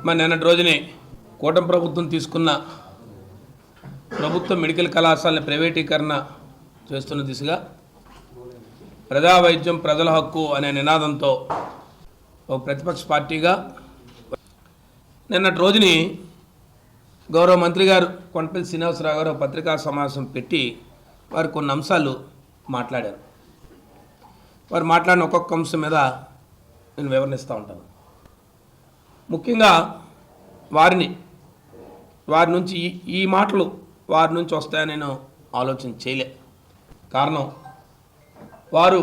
మరి నిన్నటి రోజునే కూటమి ప్రభుత్వం తీసుకున్న ప్రభుత్వ మెడికల్ కళాశాలని ప్రైవేటీకరణ చేస్తున్న దిశగా ప్రజా వైద్యం ప్రజల హక్కు అనే నినాదంతో ఒక ప్రతిపక్ష పార్టీగా నిన్నటి రోజుని గౌరవ మంత్రి గారు కొండపల్లి శ్రీనివాసరావు గారు పత్రికా సమావేశం పెట్టి వారు కొన్ని అంశాలు మాట్లాడారు. వారు మాట్లాడిన ఒక్కొక్క అంశం మీద నేను వివరణిస్తూ ఉంటాను. ముఖ్యంగా వారి నుంచి ఈ మాటలు వారి నుంచి వస్తాయని నేను ఆలోచన చేయలే. కారణం, వారు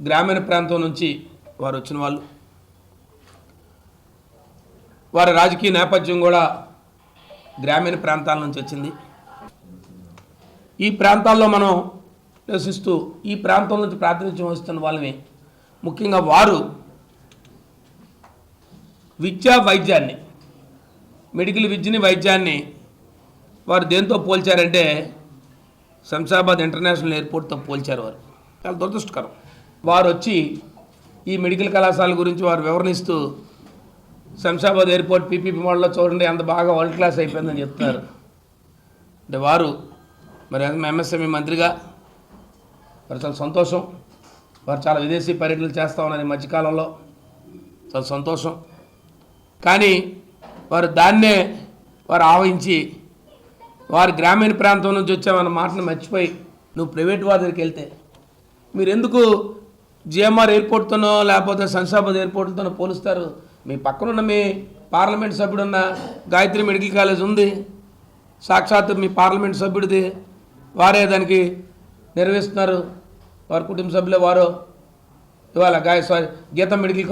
గ్రామీణ ప్రాంతం నుంచి వారు వచ్చిన వాళ్ళు, వారి రాజకీయ నేపథ్యం కూడా గ్రామీణ ప్రాంతాల నుంచి వచ్చింది. ఈ ప్రాంతాల్లో మనం నివసిస్తూ ఈ ప్రాంతం నుంచి ప్రాతినిధ్యం వస్తున్న వాళ్ళని, ముఖ్యంగా వారు వైద్యాన్ని మెడికల్ విద్యని వైద్యాన్ని వారు దేంతో పోల్చారంటే శంషాబాద్ ఇంటర్నేషనల్ ఎయిర్పోర్ట్తో పోల్చారు. వారు చాలా దురదృష్టకరం. వారు వచ్చి ఈ మెడికల్ కళాశాల గురించి వారు వివరణిస్తూ శంషాబాద్ ఎయిర్పోర్ట్ పీపీపీ మోడల్లో చూడండి ఎంత బాగా వరల్డ్ క్లాస్ అయిపోయిందని చెప్తున్నారు. అంటే వారు మరి ఎంఎస్ఎంఈ మంత్రిగా వారు చాలా సంతోషం. వారు చాలా విదేశీ పర్యటనలు చేస్తూ ఉన్నారు ఈ మధ్యకాలంలో, చాలా సంతోషం. కానీ వారు దాన్నే వారు ఆవహించి వారు గ్రామీణ ప్రాంతం నుంచి వచ్చామన్న మాటను మర్చిపోయి నువ్వు ప్రైవేట్ వారి దగ్గరికి వెళ్తే మీరు ఎందుకు జిఎంఆర్ ఎయిర్పోర్ట్తోనో లేకపోతే శంషాబాద్ ఎయిర్పోర్ట్తోనో పోలుస్తారు? మీ పక్కనున్న మీ పార్లమెంట్ సభ్యుడున్న గాయత్రి మెడికల్ కాలేజ్ ఉంది, సాక్షాత్తు మీ పార్లమెంట్ సభ్యుడిది, వారే దానికి నిర్వహిస్తున్నారు. వారి కుటుంబ సభ్యులే వారు. ఇవాళ గీతం మెడికల్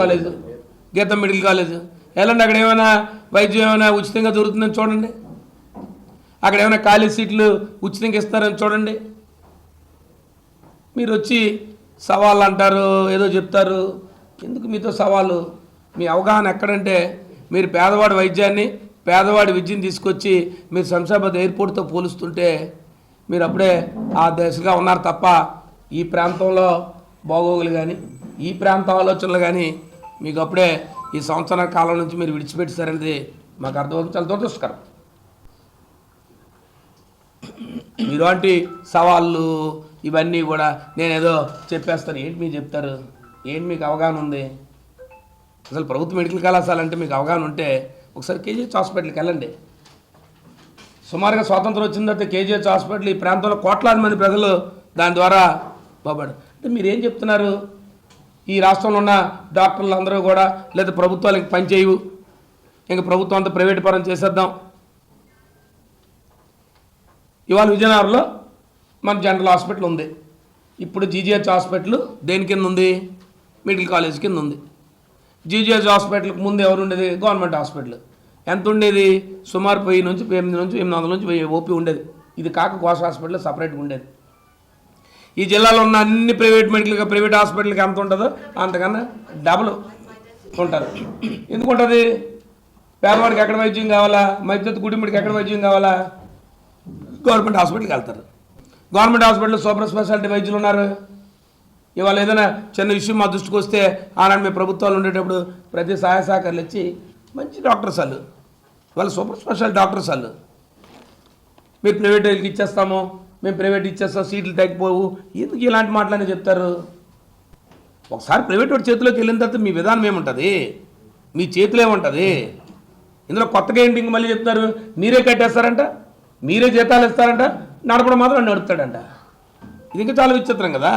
కాలేజ్ వెళ్ళండి, అక్కడ ఏమైనా వైద్యం ఏమైనా ఉచితంగా దొరుకుతుందని చూడండి, అక్కడ ఏమైనా ఖాళీ సీట్లు ఉచితంగా ఇస్తారని చూడండి. మీరు వచ్చి సవాళ్ళు అంటారు, ఏదో చెప్తారు. ఎందుకు మీతో సవాలు? మీ అవగాహన ఎక్కడంటే మీరు పేదవాడి వైద్యాన్ని పేదవాడి విద్యను తీసుకొచ్చి మీరు శంషాబాద్ ఎయిర్పోర్ట్తో పోలుస్తుంటే మీరు అప్పుడే ఆ దశగా ఉన్నారు తప్ప ఈ ప్రాంతంలో బాగోగులు కానీ ఈ ప్రాంత ఆలోచనలు కానీ మీకు అప్పుడే ఈ సంవత్సరాల కాలం నుంచి మీరు విడిచిపెట్టారనేది మాకు అర్థమవుతుంది. చాలా దురదృష్టకరం. ఇలాంటి సవాళ్ళు ఇవన్నీ కూడా నేనేదో చెప్పేస్తాను. ఏంటి మీరు చెప్తారు? ఏంటి మీకు అవగాహన ఉంది? అసలు ప్రభుత్వ మెడికల్ కళాశాల అంటే మీకు అవగాహన ఉంటే ఒకసారి కేజీహెచ్ హాస్పిటల్కి వెళ్ళండి. సుమారుగా స్వాతంత్రం వచ్చిన తర్వాత కేజీహెచ్ హాస్పిటల్ ఈ ప్రాంతంలో కోట్లాది మంది ప్రజలు దాని ద్వారా బాబడు. అంటే మీరేం చెప్తున్నారు? ఈ రాష్ట్రంలో ఉన్న డాక్టర్లు అందరూ కూడా లేదా ప్రభుత్వాలకు పనిచేయవు, ఇంకా ప్రభుత్వం అంతా ప్రైవేట్ పరం చేసేద్దాం. ఇవాళ విజయనగరంలో మన జనరల్ హాస్పిటల్ ఉంది. ఇప్పుడు జీజీహెచ్ హాస్పిటల్ దేని కింద ఉంది? మెడికల్ కాలేజ్ కింద ఉంది. జీజీహెచ్ హాస్పిటల్కి ముందు ఎవరు ఉండేది? Government hospital. ఎంత ఉండేది? సుమారు 1000 నుంచి 800 నుంచి 1000 ఓపీ ఉండేది. ఇది కాక కోస హాస్పిటల్ సపరేట్గా ఉండేది. ఈ జిల్లాలో ఉన్న అన్ని ప్రైవేట్ హాస్పిటల్కి ఎంత ఉంటుందో అంతకన్నా డబుల్ ఉంటారు. ఎందుకు ఉంటుంది? పేదవాడికి ఎక్కడ వైద్యం కావాలా, మధ్యతరగతి కుటుంబానికి ఎక్కడ వైద్యం కావాలా, గవర్నమెంట్ హాస్పిటల్కి వెళ్తారు. గవర్నమెంట్ హాస్పిటల్లో సూపర్ స్పెషాలిటీ వైద్యులు ఉన్నారు. ఇవాళ ఏదైనా చిన్న విషయం మా దృష్టికి వస్తే ఆనాడు మేము ప్రభుత్వాలు ఉండేటప్పుడు ప్రతి సహాయ సహకారాలు ఇచ్చి మంచి డాక్టర్స్ వాళ్ళు, వాళ్ళు సూపర్ స్పెషాలిటీ డాక్టర్స్ వాళ్ళు. మీరు ప్రైవేట్ వాళ్ళకి ఇచ్చేస్తాము, మేము ప్రైవేట్ ఇచ్చేస్తాం, సీట్లు తగ్గిపోవు, ఎందుకు ఇలాంటి మాటలనే చెప్తారు? ఒకసారి ప్రైవేట్ వాడి చేతిలోకి వెళ్ళిన తర్వాత మీ విధానం ఏముంటుంది? మీ చేతిలో ఏముంటుంది? ఇందులో కొత్తగా ఏంటి ఇంక మళ్ళీ చెప్తారు, మీరే కట్టేస్తారంట, మీరే జీతాలు ఇస్తారంట, నడపడం మాత్రం నడుపుతాడంట. ఇది ఇంకా చాలా విచిత్రం కదా.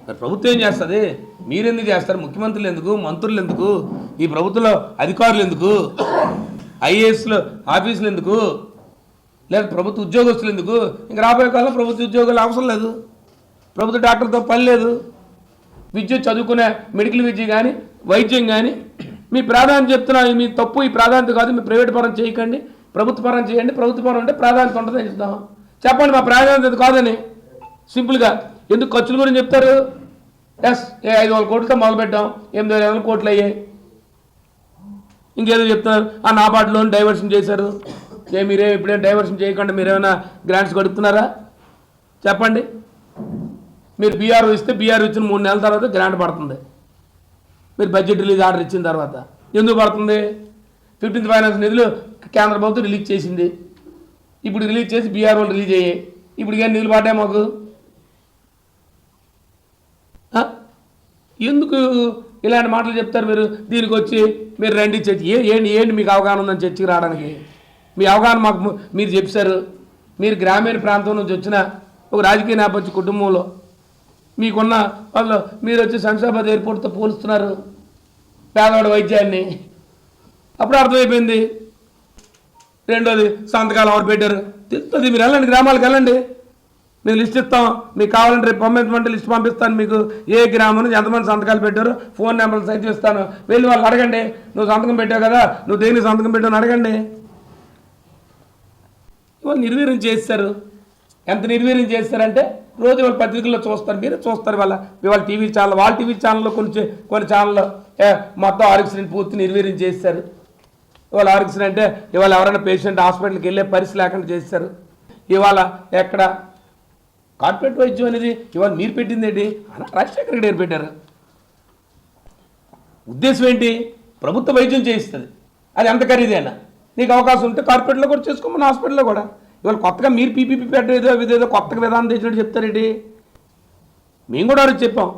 మరి ప్రభుత్వం ఏం చేస్తుంది? మీరెందుకు చేస్తారు? ముఖ్యమంత్రులు ఎందుకు? మంత్రులు ఎందుకు? ఈ ప్రభుత్వంలో అధికారులు ఎందుకు? ఐఏఎస్లు ఆఫీసులు ఎందుకు? లేదా ప్రభుత్వ ఉద్యోగస్తులు ఎందుకు? ఇంకా రాబోయే కాలంలో ప్రభుత్వ ఉద్యోగాలు అవసరం లేదు, ప్రభుత్వ డాక్టర్తో పని లేదు. విద్య చదువుకునే మెడికల్ విద్య కానీ వైద్యం కానీ మీ ప్రాధాన్యత చెప్తున్నా, మీ తప్పు, ఈ ప్రాధాన్యత కాదు, మీ ప్రైవేట్ పరం చేయకండి, ప్రభుత్వ పరం చేయండి. ప్రభుత్వ పరం అంటే ప్రాధాన్యత ఉంటుందని చెప్తాం. చెప్పండి మా ప్రాధాన్యత కాదని సింపుల్గా. ఎందుకు ఖర్చుల గురించి చెప్తారు? ఎస్ 5,000 కోట్లతో మొదలుపెట్టాం, 8,500 కోట్లు అయ్యాయి. ఇంకేదో చెప్తున్నారు, ఆ నాబార్డు లోన్ డైవర్షన్ చేశారు. మీరే ఇప్పుడేం డైవర్షన్ చేయకుండా మీరేమైనా గ్రాంట్స్ గడుపుతున్నారా? చెప్పండి. మీరు బీఆర్ఓ ఇస్తే బీఆర్ఓ ఇచ్చిన 3 నెలల తర్వాత గ్రాంట్ పడుతుంది. మీరు బడ్జెట్ రిలీజ్ ఆర్డర్ ఇచ్చిన తర్వాత ఎందుకు పడుతుంది? 15th ఫైనాన్స్ నిధులు కేంద్ర ప్రభుత్వం రిలీజ్ చేసింది. ఇప్పుడు రిలీజ్ చేసి బీఆర్ఓలు రిలీజ్ అయ్యాయి. ఇప్పుడు ఏం నిధులు పడ్డాయి మాకు? ఎందుకు ఇలాంటి మాటలు చెప్తారు మీరు? దీనికి వచ్చి మీరు రండి చర్చ ఏంటి మీకు అవగాహన ఉందని చర్చకి రావడానికి? మీ అవగాహన మాకు మీరు చెప్పారు. మీరు గ్రామీణ ప్రాంతం నుంచి వచ్చిన ఒక రాజకీయ నేపథ్య కుటుంబంలో మీకున్న వాళ్ళు మీరు వచ్చి శంషాబాద్ ఎయిర్పోర్ట్తో పోలుస్తున్నారు పేదవాడి వైద్యాన్ని. అప్పుడు అర్థమైపోయింది. రెండోది సంతకాలు ఎవరు పెట్టారు తెలుస్తుంది. మీరు వెళ్ళండి, గ్రామాలకు వెళ్ళండి, మేము లిస్ట్ ఇస్తాం. మీకు కావాలంటే రేపు పంపించమంటే లిస్ట్ పంపిస్తాను. మీకు ఏ గ్రామం నుంచి ఎంతమంది సంతకాలు పెట్టారు ఫోన్ నెంబర్లు సైతం ఇస్తాను. వెళ్ళి వాళ్ళు అడగండి, నువ్వు సంతకం పెట్టావు కదా, నువ్వు దేనికి సంతకం పెట్టావు అడగండి. ఇవాళ నిర్వీర్యం చేస్తారు. ఎంత నిర్వీర్యం చేస్తారంటే రోజు వాళ్ళ పత్రికల్లో చూస్తారు, మీరు చూస్తారు. ఇవాళ టీవీ ఛానల్, వాళ్ళ టీవీ ఛానల్లో కొన్ని ఛానల్లో మొత్తం ఆరోగ్యశ్రీని పూర్తి నిర్వీర్యం చేస్తారు. ఇవాళ ఆరోగ్యశ్రీ అంటే ఇవాళ ఎవరైనా పేషెంట్ హాస్పిటల్కి వెళ్ళే పరిస్థితి లేకుండా చేస్తారు. ఇవాళ ఎక్కడ కార్పొరేట్ వైద్యం అనేది ఇవాళ మీరు పెట్టింది ఏంటి? రాజశేఖర రెడ్డి గారు పెట్టారు. ఉద్దేశం ఏంటి? ప్రభుత్వ వైద్యం చేయిస్తుంది. అది ఎంత ఖరీదైనా నీకు అవకాశం ఉంటే కార్పొరేట్లో కూడా చేసుకోమని, హాస్పిటల్లో కూడా. ఇవాళ కొత్తగా మీరు పీపీపీ పెట్టేదో ఇదేదో కొత్తగా విధానం తెచ్చినట్టు చెప్తారేంటి? మేము కూడా ఆరోజు చెప్పాం.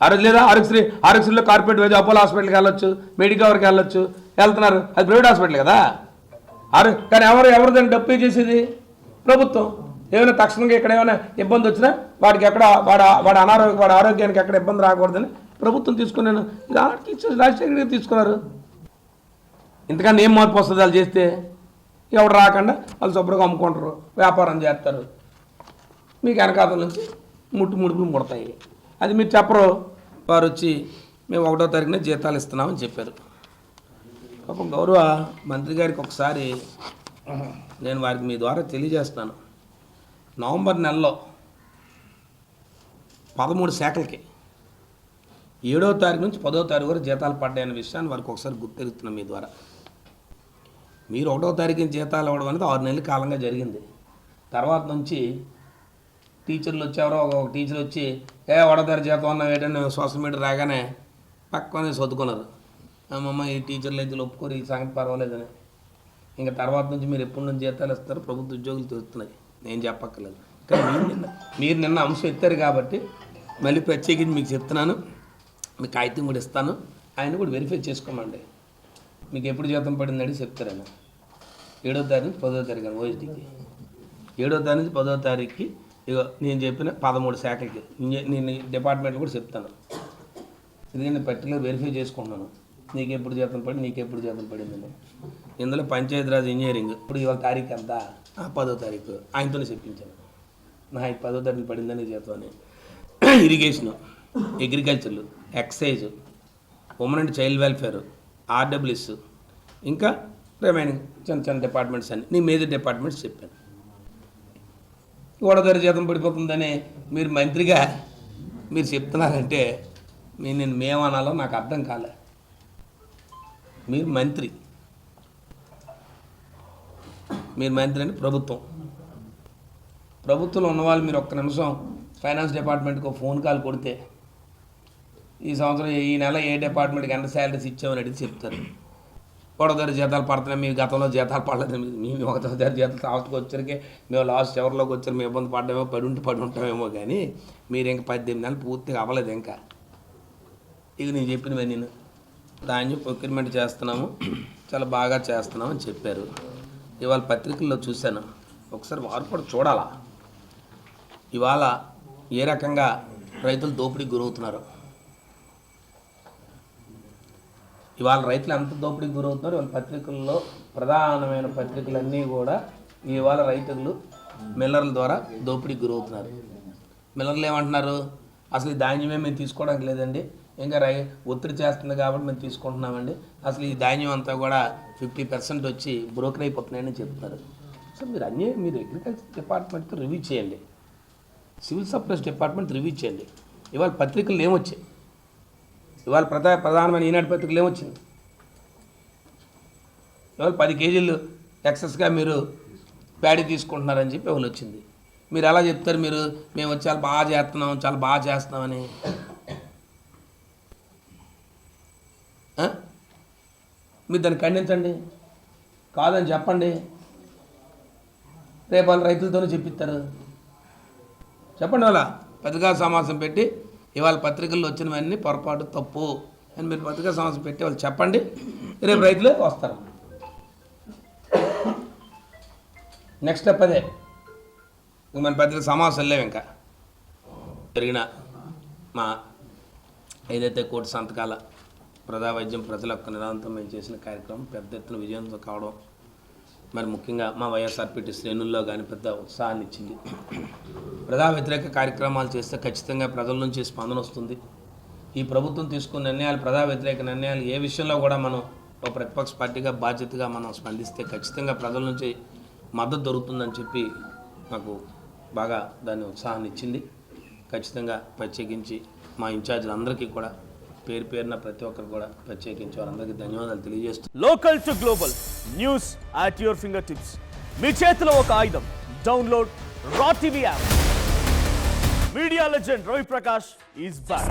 ఆరోజు లేదా ఆరోగ్యశ్రీలో కార్పొరేట్ వైద్యం అపోలో హాస్పిటల్కి వెళ్ళొచ్చు, మెడికవర్కి వెళ్ళొచ్చు, వెళ్తున్నారు. అది ప్రైవేట్ హాస్పిటల్ కదా. కానీ ఎవరు దాన్ని డబ్బు పే చేసేది? ప్రభుత్వం. ఏమైనా తక్షణంగా ఇక్కడ ఏమైనా ఇబ్బంది వచ్చినా వాడికి ఎక్కడ వాడి ఆరోగ్యానికి ఎక్కడ ఇబ్బంది రాకూడదని ప్రభుత్వం తీసుకున్నాను. ఇది రాజశేఖర గారు తీసుకున్నారు. ఇంతకన్నా ఏం మార్పు వస్తుంది వాళ్ళు చేస్తే? ఎవరు రాకుండా వాళ్ళు శుభ్రంగా అమ్ముకుంటారు, వ్యాపారం చేస్తారు. మీకు వెనకాతల నుంచి ముడుపులు ముడతాయి. అది మీరు చెప్పరు. వారు వచ్చి మేము 1వ తారీఖున జీతాలు ఇస్తున్నామని చెప్పారు. పాపం గౌరవ మంత్రి గారికి ఒకసారి నేను వారికి మీ ద్వారా తెలియజేస్తున్నాను. నవంబర్ నెలలో 13 శాఖలకి 7వ తారీఖు నుంచి 10వ తారీఖు వరకు జీతాలు పడ్డాయనే విషయాన్ని వారికి ఒకసారి గుర్తెరుగుతున్నాం మీ ద్వారా. మీరు 1వ తారీఖున జీతాలు ఇవ్వడం అనేది 6 నెలల కాలంగా జరిగింది. తర్వాత నుంచి టీచర్లు వచ్చేవారో ఒక టీచర్ వచ్చి 1వ తారీఖు జీతం అన్న ఏంటని సోషల్ మీడియా రాగానే పక్కనే సర్దుకున్నారు. అమ్మమ్మ ఈ టీచర్లు అయితే ఒప్పుకోరు, ఈ సంగతి పర్వాలేదని. ఇంకా తర్వాత నుంచి మీరు ఎప్పటి నుంచి జీతాలు ఇస్తారో ప్రభుత్వ ఉద్యోగులు తెలుస్తున్నాయి, నేను చెప్పక్కర్లేదు. కానీ మీరు నిన్న అంశం ఎత్తారు కాబట్టి మళ్ళీ ప్రత్యేకించి మీకు చెప్తున్నాను. మీకు కాగితం కూడా ఇస్తాను, ఆయన కూడా వెరిఫై చేసుకోమండి. మీకు ఎప్పుడు జీతం పడింది అడిగి చెప్తారని. 7వ తారీఖు నుంచి 10వ తారీఖు అని ఓఎస్డీకి 7వ తారీఖు నుంచి 10వ తారీఖుకి ఇగో నేను చెప్పిన 13 శాఖలకి నేను డిపార్ట్మెంట్లో కూడా చెప్తాను. ఎందుకంటే పర్టికులర్ వెరిఫై చేసుకుంటున్నాను. నీకెప్పుడు జీతం పడి నీకెప్పుడు జీతం పడిందని. ఇందులో పంచాయతీరాజ్ ఇంజనీరింగ్ ఇప్పుడు ఇవాళ తారీఖు ఎంత? 10వ తారీఖు ఆయనతోనే చెప్పించాను. నా 10వ తారీఖు పడిందని జీతం అని. ఇరిగేషను, అగ్రికల్చర్లు, excise, women and child welfare, RWS, ఇంకా రిమైనింగ్ చిన్న డిపార్ట్మెంట్స్ అన్ని నీ మేజర్ డిపార్ట్మెంట్స్ చెప్పాను. 1వ తారీఖు జీతం పడిపోతుందని మీరు మంత్రిగా మీరు చెప్తున్నారంటే నేను మేమనాలో నాకు అర్థం కాలే. మీరు మంత్రి అంటే ప్రభుత్వంలో ఉన్నవాళ్ళు మీరు ఒక్క నిమిషం ఫైనాన్స్ డిపార్ట్మెంట్కి ఒక ఫోన్ కాల్ కొడితే ఈ సంవత్సరం ఈ నెల ఏ డిపార్ట్మెంట్కి ఎంత శాలరీస్ ఇచ్చామని అడిగి చెప్తారు. 1వ తారీఖు జీతాలు పడుతున్నాయి, మీ గతంలో జీతాలు పడలేదు. మేము 1వ తారీఖు జీతాలు లాస్ట్కి వచ్చరికి మేము లాస్ట్ చివరిలోకి వచ్చారు, మేము ఇబ్బంది పడ్డామో పడి ఉంటామేమో. కానీ మీరు ఇంకా 18 నెలలు పూర్తిగా అవ్వలేదు. ఇంకా ఇక నేను చెప్పినవి నేను ధాన్యం ప్రొక్యూర్మెంట్ చేస్తున్నాము, చాలా బాగా చేస్తున్నాము అని చెప్పారు. ఇవాళ పత్రికల్లో చూశాను, ఒకసారి వారు కూడా చూడాలా ఇవాళ ఏ రకంగా రైతులు దోపిడీకి గురవుతున్నారు. ఇవాళ రైతులు ఎంత దోపిడీకి గురవుతున్నారు. ఇవాళ పత్రికల్లో ప్రధానమైన పత్రికలన్నీ కూడా ఇవాళ రైతులు మిల్లర్ల ద్వారా దోపిడీకి గురవుతున్నారు. మిల్లర్లు ఏమంటున్నారు? అసలు ఈ ధాన్యమే మేము తీసుకోవడానికి లేదండి, ఇంకా ఒత్తిడి చేస్తుంది కాబట్టి మేము తీసుకుంటున్నామండి. అసలు ఈ ధాన్యం అంతా కూడా 50% వచ్చి బ్రోకర్ అయిపోతున్నాయని చెప్తున్నారు. సో మీరు అగ్రికల్చర్ డిపార్ట్మెంట్కి రివ్యూ చేయండి, సివిల్ సప్లైస్ డిపార్ట్మెంట్ రివ్యూ చేయండి. ఇవాళ పత్రికలు ఏమొచ్చాయి? ఇవాళ ప్రధానమైన ఈనాడు పత్రికలు ఏమొచ్చింది? ఇవాళ 10 కేజీలు ఎక్సెస్గా మీరు ప్యాడీ తీసుకుంటున్నారని చెప్పి వాళ్ళు వచ్చింది. మీరు ఎలా చెప్తారు? మేము వచ్చి చాలా బాగా చేస్తున్నామని. మీరు దాన్ని ఖండించండి, కాదని చెప్పండి. రేపు వాళ్ళు రైతులతోనే చెప్పిస్తారు. చెప్పండి, వాళ్ళ పత్రికా సమావేశం పెట్టి ఇవాళ పత్రికల్లో వచ్చినవన్నీ పొరపాటు తప్పు అని మీరు పత్రికా సమావేశం పెట్టి వాళ్ళు చెప్పండి. రేపు రైతులే వస్తారు. నెక్స్ట్ స్టెప్ అదే. మన పత్రిక సమావేశం లేవు. ఇంకా జరిగిన మా ఏదైతే కోటి సంతకాల ప్రజా వైద్యం ప్రజల యొక్క నిరంతరం మేము చేసిన కార్యక్రమం పెద్ద ఎత్తున విజయంతో కావడం, మరి ముఖ్యంగా మా వైఎస్ఆర్పీటీ శ్రేణుల్లో కానీ పెద్ద ఉత్సాహాన్ని ఇచ్చింది. ప్రజా వ్యతిరేక కార్యక్రమాలు చేస్తే ఖచ్చితంగా ప్రజల నుంచి స్పందన వస్తుంది. ఈ ప్రభుత్వం తీసుకున్న నిర్ణయాలు, ప్రజా వ్యతిరేక నిర్ణయాలు ఏ విషయంలో కూడా మనం ఒక ప్రతిపక్ష పార్టీగా బాధ్యతగా మనం స్పందిస్తే ఖచ్చితంగా ప్రజల నుంచి మద్దతు దొరుకుతుందని చెప్పి నాకు బాగా దాన్ని ఉత్సాహాన్ని ఇచ్చింది. ఖచ్చితంగా ప్రత్యేకించి మా ఇన్ఛార్జీలందరికీ కూడా పేరు పేరున ప్రతి ఒక్కరు కూడా ప్రత్యేకించి వారందరికీ ధన్యవాదాలు తెలియజేస్తూ, local to global news at your finger tips. మీ చేతిలో ఒక ఆయుధం. Download raw TV app. Media legend Ravi Prakash is back.